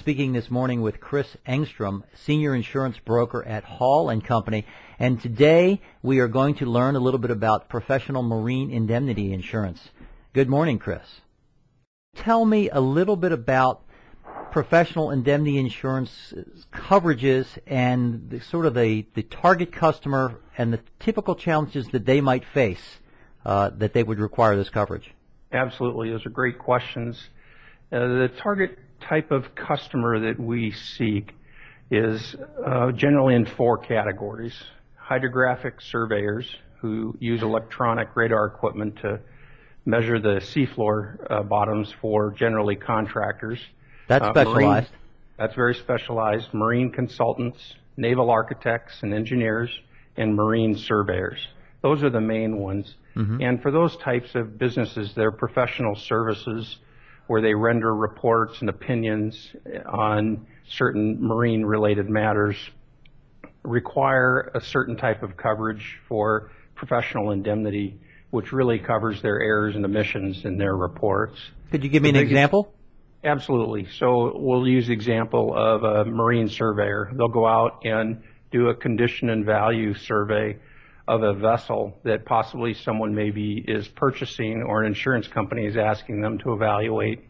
speaking this morning with Chris Engstrom, Senior Insurance Broker at Hall & Company, and today we are going to learn a little bit about professional marine indemnity insurance. Good morning, Chris. Tell me a little bit about professional indemnity insurance coverages and the target customer and the typical challenges that they might face that they would require this coverage. Absolutely. Those are great questions. The target type of customer that we seek is generally in four categories. Hydrographic surveyors who use electronic radar equipment to measure the seafloor bottoms for generally contractors. That's specialized. That's very specialized. Marine consultants, naval architects and engineers, and marine surveyors. Those are the main ones. Mm-hmm. And for those types of businesses, they're professional services where they render reports and opinions on certain marine-related matters, require a certain type of coverage for professional indemnity, which really covers their errors and omissions in their reports. Could you give me an example? Absolutely. So we'll use the example of a marine surveyor. They'll go out and do a condition and value survey of a vessel that possibly someone maybe is purchasing or an insurance company is asking them to evaluate.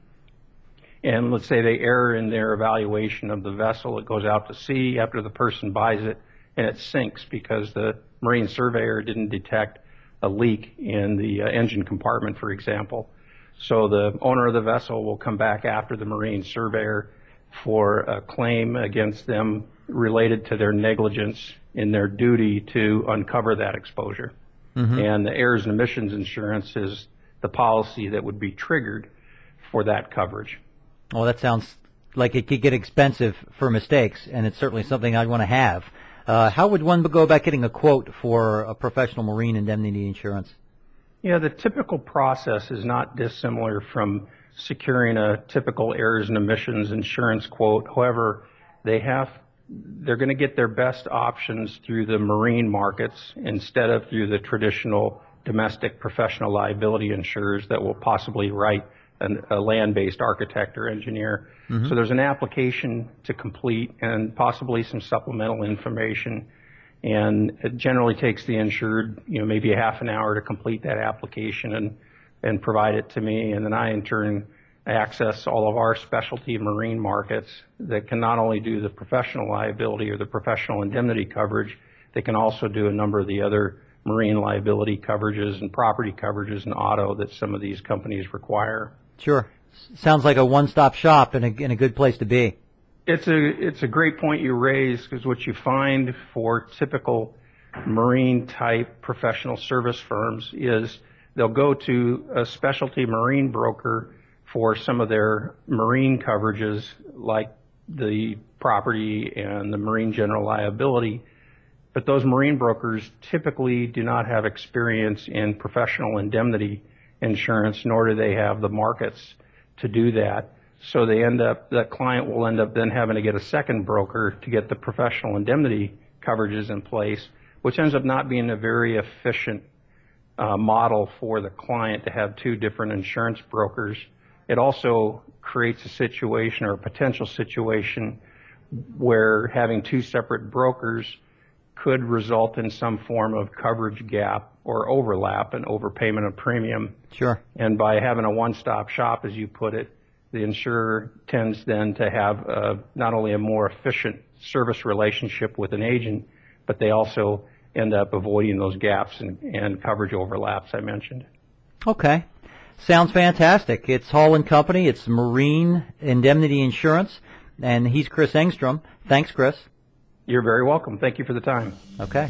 And let's say they err in their evaluation of the vessel. It goes out to sea after the person buys it and it sinks because the marine surveyor didn't detect a leak in the engine compartment, for example. So the owner of the vessel will come back after the marine surveyor for a claim against them related to their negligence in their duty to uncover that exposure. Mm-hmm. And the errors and omissions insurance is the policy that would be triggered for that coverage. Well, that sounds like it could get expensive for mistakes, and it's certainly something I'd want to have. How would one go about getting a quote for a professional marine indemnity insurance? Yeah, the typical process is not dissimilar from securing a typical errors and omissions insurance quote. However, they're going to get their best options through the marine markets instead of through the traditional domestic professional liability insurers that will possibly write a land-based architect or engineer. Mm-hmm. So there's an application to complete and possibly some supplemental information. And it generally takes the insured, maybe a half an hour to complete that application and provide it to me. And then I, in turn, access all of our specialty marine markets that can not only do the professional liability or the professional indemnity coverage, they can also do a number of the other marine liability coverages and property coverages and auto that some of these companies require. Sure. Sounds like a one-stop shop and a good place to be. It's a great point you raise, because what you find for typical marine-type professional service firms is they'll go to a specialty marine broker for some of their marine coverages, like the property and the marine general liability. But those marine brokers typically do not have experience in professional indemnity insurance, nor do they have the markets to do that. So the client will end up then having to get a second broker to get the professional indemnity coverages in place, which ends up not being a very efficient model for the client to have two different insurance brokers. It also creates a situation or a potential situation where having two separate brokers could result in some form of coverage gap or overlap and overpayment of premium. Sure. And by having a one-stop shop, as you put it, the insurer tends then to have not only a more efficient service relationship with an agent, but they also end up avoiding those gaps and coverage overlaps I mentioned. Okay. Sounds fantastic. It's Hall & Company. It's Marine Indemnity Insurance, and he's Chris Engstrom. Thanks, Chris. You're very welcome. Thank you for the time. Okay.